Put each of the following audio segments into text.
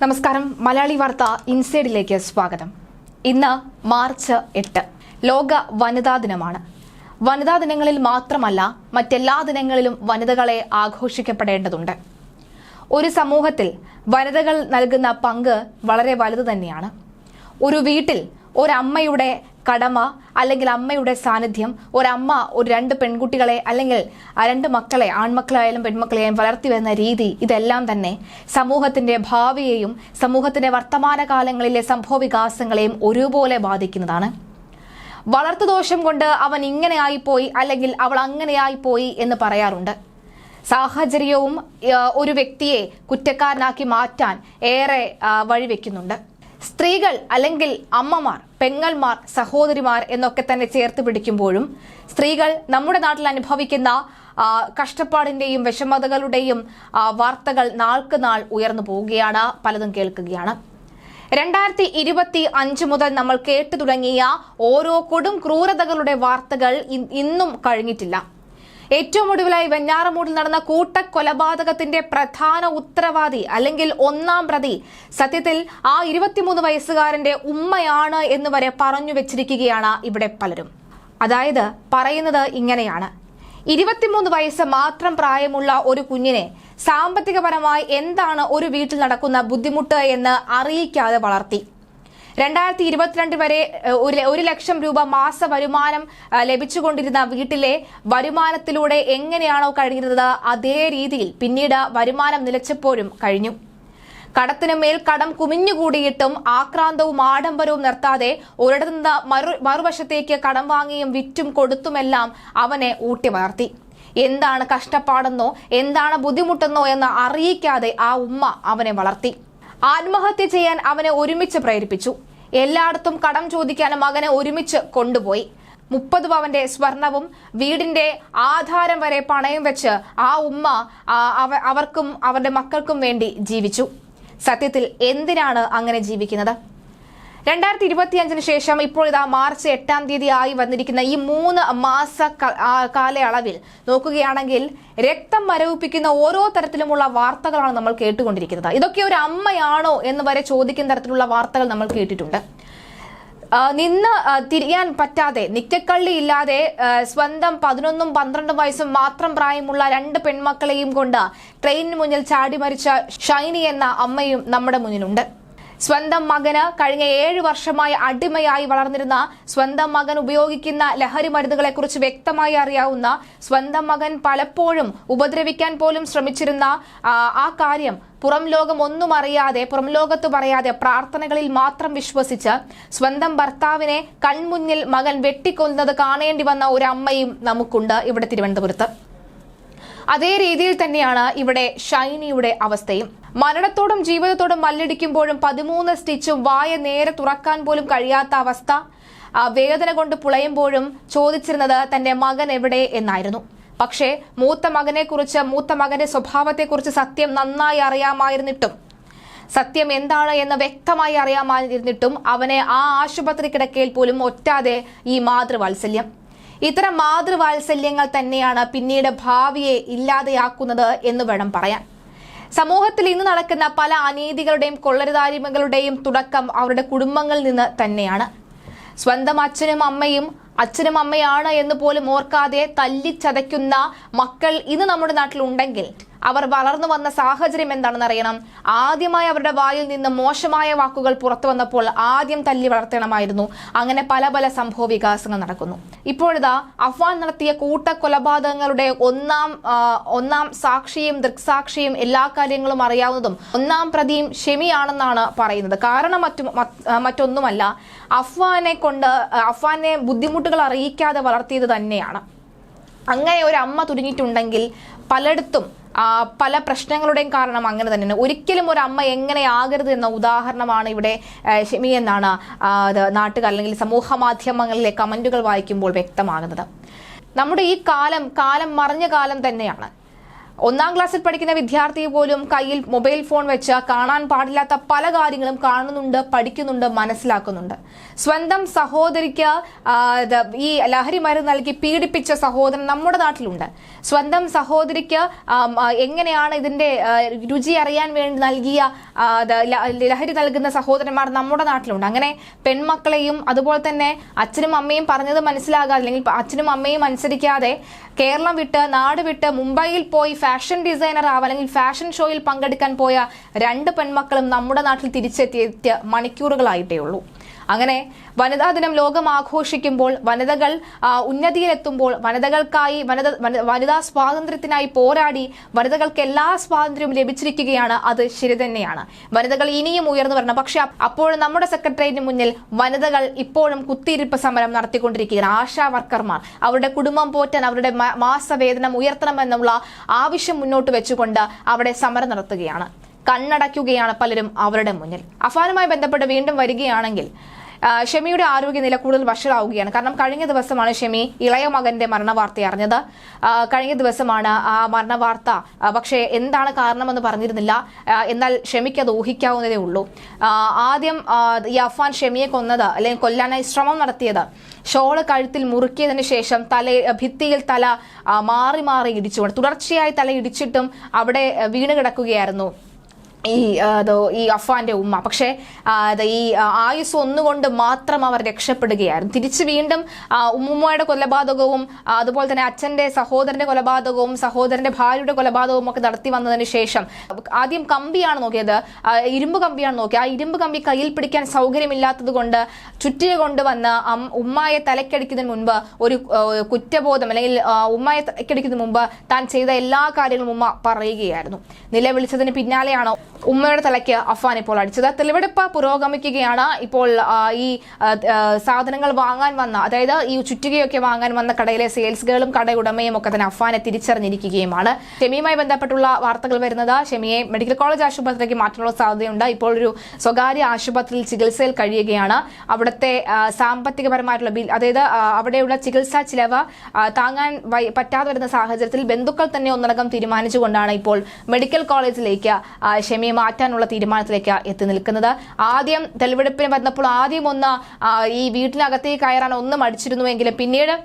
നമസ്കാരം. മലയാളി വാർത്ത ഇൻസൈഡിലേക്ക് സ്വാഗതം. ഇന്ന് മാർച്ച് 8 ലോക വനിതാ ദിനമാണ്. വനിതാ ദിനങ്ങളിൽ മാത്രമല്ല മറ്റെല്ലാ ദിനങ്ങളിലും വനിതകളെ ആഘോഷിക്കപ്പെടേണ്ടതുണ്ട്. ഒരു സമൂഹത്തിൽ വനിതകൾ നൽകുന്ന പങ്ക് വളരെ വലുത് തന്നെയാണ്. ഒരു വീട്ടിൽ ഒരമ്മയുടെ കടമ അല്ലെങ്കിൽ അമ്മയുടെ സാന്നിധ്യം, ഒരമ്മ ഒരു രണ്ട് പെൺകുട്ടികളെ അല്ലെങ്കിൽ രണ്ട് മക്കളെ, ആൺമക്കളായാലും പെൺമക്കളെയും വളർത്തി വരുന്ന രീതി, ഇതെല്ലാം തന്നെ സമൂഹത്തിന്റെ ഭാവിയെയും സമൂഹത്തിന്റെ വർത്തമാനകാലങ്ങളിലെ സംഭവ വികാസങ്ങളെയും ഒരുപോലെ ബാധിക്കുന്നതാണ്. വളർത്തുദോഷം കൊണ്ട് അവൻ ഇങ്ങനെയായിപ്പോയി അല്ലെങ്കിൽ അവൾ അങ്ങനെയായിപ്പോയി എന്ന് പറയാറുണ്ട്. സാഹചര്യവും ഒരു വ്യക്തിയെ കുറ്റക്കാരനാക്കി മാറ്റാൻ ഏറെ വഴിവെക്കുന്നുണ്ട്. സ്ത്രീകൾ അല്ലെങ്കിൽ അമ്മമാർ, പെങ്ങന്മാർ, സഹോദരിമാർ എന്നൊക്കെ തന്നെ ചേർത്ത് പിടിക്കുമ്പോഴും സ്ത്രീകൾ നമ്മുടെ നാട്ടിൽ അനുഭവിക്കുന്ന കഷ്ടപ്പാടിന്റെയും വിഷമതകളുടെയും വാർത്തകൾ നാൾക്ക് നാൾ ഉയർന്നു പോവുകയാണ്. പലതും കേൾക്കുകയാണ്. 2025 മുതൽ നമ്മൾ കേട്ടു തുടങ്ങിയ ഓരോ കൊടും ക്രൂരതകളുടെ വാർത്തകൾ ഇന്നും കഴിഞ്ഞിട്ടില്ല. ഏറ്റവും ഒടുവിലായി വെഞ്ഞാറമൂടിൽ നടന്ന കൂട്ടക്കൊലപാതകത്തിന്റെ പ്രധാന ഉത്തരവാദി അല്ലെങ്കിൽ ഒന്നാം പ്രതി സത്യത്തിൽ ആ 23 വയസ്സുകാരന്റെ ഉമ്മയാണ് എന്ന് വരെ പറഞ്ഞു വെച്ചിരിക്കുകയാണ് ഇവിടെ പലരും. അതായത് പറയുന്നത് ഇങ്ങനെയാണ്: 23 വയസ്സ് മാത്രം പ്രായമുള്ള ഒരു കുഞ്ഞിനെ സാമ്പത്തികപരമായി എന്താണ് ഒരു വീട്ടിൽ നടക്കുന്ന ബുദ്ധിമുട്ട് എന്ന് അറിയിക്കാതെ വളർത്തി. 2022 വരെ 1 ലക്ഷം രൂപ മാസ വരുമാനം ലഭിച്ചുകൊണ്ടിരുന്ന വീട്ടിലെ വരുമാനത്തിലൂടെ എങ്ങനെയാണോ കഴിഞ്ഞിരുന്നത് അതേ രീതിയിൽ പിന്നീട് വരുമാനം നിലച്ചപ്പോഴും കഴിഞ്ഞു. കടത്തിനു മേൽ കടം കുമിഞ്ഞുകൂടിയിട്ടും ആക്രാന്തവും ആഡംബരവും നിർത്താതെ ഒരിടത്തു നിന്ന് മറുവശത്തേക്ക് കടം വാങ്ങിയും വിറ്റും കൊടുത്തുമെല്ലാം അവനെ ഊട്ടി വളർത്തി. എന്താണ് കഷ്ടപ്പാടെന്നോ എന്താണ് ബുദ്ധിമുട്ടെന്നോ എന്ന് അറിയിക്കാതെ ആ ഉമ്മ അവനെ വളർത്തി. ആത്മഹത്യ ചെയ്യാൻ അവനെ ഒരുമിച്ച് പ്രേരിപ്പിച്ചു. എല്ലായിടത്തും കടം ചോദിക്കാനും മകനെ ഒരുമിച്ച് കൊണ്ടുപോയി. 30 പവന്റെ സ്വർണവും വീടിന്റെ ആധാരം വരെ പണയം വെച്ച് ആ ഉമ്മ അവർക്കും അവരുടെ മക്കൾക്കും വേണ്ടി ജീവിച്ചു. സത്യത്തിൽ എന്തിനാണ് അങ്ങനെ ജീവിക്കുന്നത്? 2025 ശേഷം ഇപ്പോൾ ഇതാ മാർച്ച് 8 ആയി വന്നിരിക്കുന്ന ഈ 3 മാസ കാലയളവിൽ നോക്കുകയാണെങ്കിൽ രക്തം മരവിപ്പിക്കുന്ന ഓരോ തരത്തിലുമുള്ള വാർത്തകളാണ് നമ്മൾ കേട്ടുകൊണ്ടിരിക്കുന്നത്. ഇതൊക്കെ ഒരു അമ്മയാണോ എന്ന് വരെ ചോദിക്കുന്ന തരത്തിലുള്ള വാർത്തകൾ നമ്മൾ കേട്ടിട്ടുണ്ട്. നിന്ന് തിരിയാൻ പറ്റാതെ, നിക്കക്കള്ളി ഇല്ലാതെ സ്വന്തം 11ഉം 12ഉം വയസ്സും മാത്രം പ്രായമുള്ള 2 പെൺമക്കളെയും കൊണ്ട് ട്രെയിനിന് മുന്നിൽ ചാടി മരിച്ച ഷൈനി എന്ന അമ്മയും നമ്മുടെ മുന്നിലുണ്ട്. സ്വന്തം മകന് കഴിഞ്ഞ 7 വർഷമായി അടിമയായി വളർന്നിരുന്ന, സ്വന്തം മകൻ ഉപയോഗിക്കുന്ന ലഹരി മരുന്നുകളെ കുറിച്ച് വ്യക്തമായി അറിയാവുന്ന, സ്വന്തം മകൻ പലപ്പോഴും ഉപദ്രവിക്കാൻ പോലും ശ്രമിച്ചിരുന്ന ആ കാര്യം പുറം ലോകം ഒന്നും അറിയാതെ, പുറം ലോകത്ത് പറയാതെ പ്രാർത്ഥനകളിൽ മാത്രം വിശ്വസിച്ച് സ്വന്തം ഭർത്താവിനെ കൺമുന്നിൽ മകൻ വെട്ടിക്കൊല്ലുന്നത് കാണേണ്ടി വന്ന ഒരു അമ്മയും നമുക്കുണ്ട് ഇവിടെ തിരുവനന്തപുരത്ത്. അതേ രീതിയിൽ തന്നെയാണ് ഇവിടെ ഷൈനിയുടെ അവസ്ഥയും. മരണത്തോടും ജീവിതത്തോടും മല്ലടിക്കുമ്പോഴും 13 സ്റ്റിച്ചും വായ നേരെ തുറക്കാൻ പോലും കഴിയാത്ത അവസ്ഥ. വേദന കൊണ്ട് പുളയുമ്പോഴും ചോദിച്ചിരുന്നത് തന്റെ മകൻ എവിടെ എന്നായിരുന്നു. പക്ഷേ മൂത്ത മകന്റെ സ്വഭാവത്തെക്കുറിച്ച് സത്യം നന്നായി അറിയാമായിരുന്നിട്ടും, സത്യം എന്താണ് എന്ന് വ്യക്തമായി അറിയാമായിരുന്നിട്ടും അവനെ ആ ആശുപത്രി കിടക്കയിൽ പോലും ഒറ്റാതെ ഈ മാതൃവാത്സല്യം. ഇത്തരം മാതൃവാത്സല്യങ്ങൾ തന്നെയാണ് പിന്നീട് ഭാവിയെ ഇല്ലാതെയാക്കുന്നത് എന്ന് വേണം പറയാൻ. സമൂഹത്തിൽ ഇന്ന് നടക്കുന്ന പല അനീതികളുടെയും കൊള്ളരുതായ്മകളുടെയും തുടക്കം അവരുടെ കുടുംബങ്ങളിൽ നിന്ന് തന്നെയാണ്. സ്വന്തം അച്ഛനും അമ്മയാണ് എന്ന് പോലും ഓർക്കാതെ തല്ലിച്ചതയ്ക്കുന്ന മക്കൾ ഇന്ന് നമ്മുടെ നാട്ടിലുണ്ടെങ്കിൽ അവർ വളർന്നു വന്ന സാഹചര്യം എന്താണെന്ന് അറിയണം. ആദ്യമായി അവരുടെ വായിൽ നിന്ന് മോശമായ വാക്കുകൾ പുറത്തു വന്നപ്പോൾ ആദ്യം തല്ലി വളർത്തണമായിരുന്നു. അങ്ങനെ പല പല സംഭവ വികാസങ്ങൾ നടക്കുന്നു. ഇപ്പോഴിതാ അഫ്വാൻ നടത്തിയ കൂട്ടക്കൊലപാതകങ്ങളുടെ ഒന്നാം സാക്ഷിയും ദൃക്സാക്ഷിയും എല്ലാ കാര്യങ്ങളും അറിയാവുന്നതും ഒന്നാം പ്രതിയും ഷെമിയാണെന്നാണ് പറയുന്നത്. കാരണം മറ്റൊന്നുമല്ല, അഫ്വാനെ ബുദ്ധിമുട്ടുകൾ അറിയിക്കാതെ വളർത്തിയത് തന്നെയാണ്. അങ്ങനെ ഒരു അമ്മ തുനിഞ്ഞിട്ടുണ്ടെങ്കിൽ പലയിടത്തും പല പ്രശ്നങ്ങളുടെയും കാരണം അങ്ങനെ തന്നെയാണ്. ഒരിക്കലും ഒരു അമ്മ എങ്ങനെ ആകരുത് എന്ന ഉദാഹരണമാണ് ഇവിടെ ഷെമി എന്നാണ് നാട്ടുകാർ അല്ലെങ്കിൽ സമൂഹ മാധ്യമങ്ങളിലെ കമന്റുകൾ വായിക്കുമ്പോൾ വ്യക്തമാകുന്നത്. നമ്മുടെ ഈ കാലം മറഞ്ഞ കാലം തന്നെയാണ്. ഒന്നാം ക്ലാസ്സിൽ പഠിക്കുന്ന വിദ്യാർത്ഥി പോലും കയ്യിൽ മൊബൈൽ ഫോൺ വെച്ച് കാണാൻ പാടില്ലാത്ത പല കാര്യങ്ങളും കാണുന്നുണ്ട്, പഠിക്കുന്നുണ്ട്, മനസ്സിലാക്കുന്നുണ്ട്. സ്വന്തം സഹോദരിക്ക് ഈ ലഹരി മരുന്ന് നൽകി പീഡിപ്പിച്ച സഹോദരൻ നമ്മുടെ നാട്ടിലുണ്ട്. സ്വന്തം സഹോദരിക്ക് എങ്ങനെയാണ് ഇതിന്റെ രുചി അറിയാൻ വേണ്ടി നൽകിയ ലഹരി നൽകുന്ന സഹോദരന്മാർ നമ്മുടെ നാട്ടിലുണ്ട്. അങ്ങനെ പെൺമക്കളെയും അതുപോലെ തന്നെ അച്ഛനും അമ്മയും പറഞ്ഞത് മനസ്സിലാകാതെ അല്ലെങ്കിൽ അച്ഛനും അമ്മയും അനുസരിക്കാതെ കേരളം വിട്ട് നാട് വിട്ട് മുംബൈയിൽ പോയി ഫാഷൻ ഡിസൈനർ ആവാൻ അല്ലെങ്കിൽ ഫാഷൻ ഷോയിൽ പങ്കെടുക്കാൻ പോയ 2 പെൺമക്കളും നമ്മുടെ നാട്ടിൽ തിരിച്ചെത്തിയ മണിക്കൂറുകളായിട്ടേ ഉള്ളൂ. അങ്ങനെ വനിതാ ദിനം ലോകം ആഘോഷിക്കുമ്പോൾ, വനിതകൾ ഉന്നതിയിലെത്തുമ്പോൾ, വനിതകൾക്കായി വനിതാ സ്വാതന്ത്ര്യത്തിനായി പോരാടി വനിതകൾക്ക് എല്ലാ സ്വാതന്ത്ര്യവും ലഭിച്ചിരിക്കുകയാണ്. അത് ശരി തന്നെയാണ്. വനിതകൾ ഇനിയും ഉയർന്നു വരണം. പക്ഷെ അപ്പോൾ നമ്മുടെ സെക്രട്ടേറിയറ്റിന് മുന്നിൽ വനിതകൾ ഇപ്പോഴും കുത്തിയിരിപ്പ് സമരം നടത്തിക്കൊണ്ടിരിക്കുകയാണ്. ആശാ വർക്കർമാർ അവരുടെ കുടുംബം പോറ്റാൻ അവരുടെ മാസവേതനം ഉയർത്തണമെന്നുള്ള ആവശ്യം മുന്നോട്ട് വെച്ചുകൊണ്ട് അവിടെ സമരം നടത്തുകയാണ്. കണ്ണടയ്ക്കുകയാണ് പലരും അവരുടെ മുന്നിൽ. അഫാനുമായി ബന്ധപ്പെട്ട് വീണ്ടും വരികയാണെങ്കിൽ ഷെമിയുടെ ആരോഗ്യനില കൂടുതൽ വഷളാവുകയാണ്. കാരണം കഴിഞ്ഞ ദിവസമാണ് ഷെമി ഇളയ മകന്റെ മരണവാർത്ത അറിഞ്ഞത്. കഴിഞ്ഞ ദിവസമാണ് ആ മരണവാർത്ത. പക്ഷേ എന്താണ് കാരണമെന്ന് പറഞ്ഞിരുന്നില്ല. എന്നാൽ ഷെമിക്ക് അത് ഊഹിക്കാവുന്നതേ ഉള്ളൂ. ആദ്യം ഈ അഫാൻ ഷെമിയെ കൊന്നത് അല്ലെങ്കിൽ കൊല്ലാനായി ശ്രമം നടത്തിയത് ഷോള് കഴുത്തിൽ മുറുക്കിയതിനു ശേഷം ഭിത്തിയിൽ തല മാറി മാറി ഇടിച്ചുകൊണ്ട് തുടർച്ചയായി തല ഇടിച്ചിട്ടും അവിടെ വീണ് കിടക്കുകയായിരുന്നു ഈ അഫാന്റെ ഉമ്മ. പക്ഷേ ഈ ആയുസ് ഒന്നുകൊണ്ട് മാത്രം അവർ രക്ഷപ്പെടുകയായിരുന്നു. തിരിച്ച് വീണ്ടും ഉമ്മുമ്മയുടെ കൊലപാതകവും അതുപോലെ തന്നെ അച്ഛന്റെ സഹോദരന്റെ കൊലപാതകവും സഹോദരന്റെ ഭാര്യയുടെ കൊലപാതകവും ഒക്കെ നടത്തി വന്നതിന് ശേഷം ആദ്യം കമ്പിയാണ് നോക്കിയത്, ഇരുമ്പ് കമ്പിയാണ് നോക്കിയത്. ആ ഇരുമ്പ് കമ്പി കയ്യിൽ പിടിക്കാൻ സൗകര്യമില്ലാത്തത് കൊണ്ട് ചുറ്റിക കൊണ്ടുവന്ന് ഉമ്മയെ തലക്കടിക്കുന്നതിന് മുൻപ് ഒരു കുറ്റബോധം അല്ലെങ്കിൽ ഉമ്മയെ തലക്കടിക്കുന്നതിന് മുമ്പ് താൻ ചെയ്ത എല്ലാ കാര്യങ്ങളും ഉമ്മ പറയുകയായിരുന്നു. നിലവിളിച്ചതിന് പിന്നാലെയാണ് ഉമ്മയുടെ തലയ്ക്ക് അഫാൻ ഇപ്പോൾ അടിച്ചത്. തെളിവെടുപ്പ് പുരോഗമിക്കുകയാണ്. ഇപ്പോൾ ഈ സാധനങ്ങൾ വാങ്ങാൻ വന്ന, അതായത് ഈ ചുറ്റികയൊക്കെ വാങ്ങാൻ വന്ന കടയിലെ സെയിൽസ് ഗേളും കടയുടമയും ഒക്കെ തന്നെ അഫാനെ തിരിച്ചറിഞ്ഞിരിക്കുകയുമാണ്. ഷെമിയുമായി ബന്ധപ്പെട്ടുള്ള വാർത്തകൾ വരുന്നത് ഷെമിയെ മെഡിക്കൽ കോളേജ് ആശുപത്രിയിലേക്ക് മാറ്റാനുള്ള സാധ്യതയുണ്ട്. ഇപ്പോൾ ഒരു സ്വകാര്യ ആശുപത്രിയിൽ ചികിത്സയിൽ കഴിയുകയാണ്. അവിടുത്തെ സാമ്പത്തികപരമായിട്ടുള്ള ബിൽ, അതായത് അവിടെയുള്ള ചികിത്സാ ചിലവ് താങ്ങാൻ പറ്റാതെ വരുന്ന സാഹചര്യത്തിൽ ബന്ധുക്കൾ തന്നെ ഒന്നടങ്കം തീരുമാനിച്ചുകൊണ്ടാണ് ഇപ്പോൾ മെഡിക്കൽ കോളേജിലേക്ക് ഷെമിയെ മാറ്റാനുള്ള തീരുമാനത്തിലേക്ക് എത്തി നിൽക്കുന്നത്. ആദ്യം തെളിവെടുപ്പിന് വന്നപ്പോൾ ആദ്യം ഒന്ന് ഈ വീട്ടിനകത്തേക്ക് കയറാൻ ഒന്ന് മടിച്ചിരുന്നുവെങ്കിലും പിന്നീട്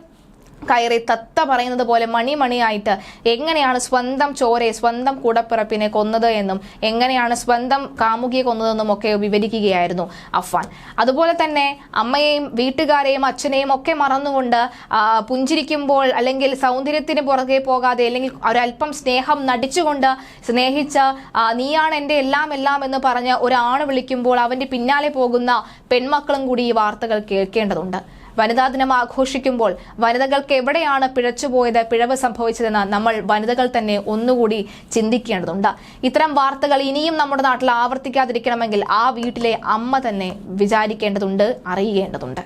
കയറി തത്ത പറയുന്നത് പോലെ മണിയായിട്ട് എങ്ങനെയാണ് സ്വന്തം ചോരയെ സ്വന്തം കൂടപ്പിറപ്പിനെ കൊന്നത് എന്നും എങ്ങനെയാണ് സ്വന്തം കാമുകിയെ കൊന്നതെന്നും ഒക്കെ വിവരിക്കുകയായിരുന്നു അഫാൻ. അതുപോലെ തന്നെ അമ്മയെയും വീട്ടുകാരെയും അച്ഛനെയും ഒക്കെ മറന്നുകൊണ്ട് പുഞ്ചിരിക്കുമ്പോൾ അല്ലെങ്കിൽ സൗന്ദര്യത്തിന് പുറകെ പോകാതെ അല്ലെങ്കിൽ ഒരല്പം സ്നേഹം നടിച്ചുകൊണ്ട് സ്നേഹിച്ച നീയാണ് എൻ്റെ എല്ലാം എന്ന് പറഞ്ഞ് ഒരാണ് വിളിക്കുമ്പോൾ അവന്റെ പിന്നാലെ പോകുന്ന പെൺമക്കളും കൂടി ഈ വാർത്തകൾ കേൾക്കേണ്ടതുണ്ട്. വനിതാ ദിനം ആഘോഷിക്കുമ്പോൾ വനിതകൾക്ക് എവിടെയാണ് പിഴച്ചുപോയത്, പിഴവ് സംഭവിച്ചതെന്ന് നമ്മൾ വനിതകൾ തന്നെ ഒന്നുകൂടി ചിന്തിക്കേണ്ടതുണ്ട്. ഇത്തരം വാർത്തകൾ ഇനിയും നമ്മുടെ നാട്ടിൽ ആവർത്തിക്കാതിരിക്കണമെങ്കിൽ ആ വീട്ടിലെ അമ്മ തന്നെ വിചാരിക്കേണ്ടതുണ്ട്, അറിയേണ്ടതുണ്ട്.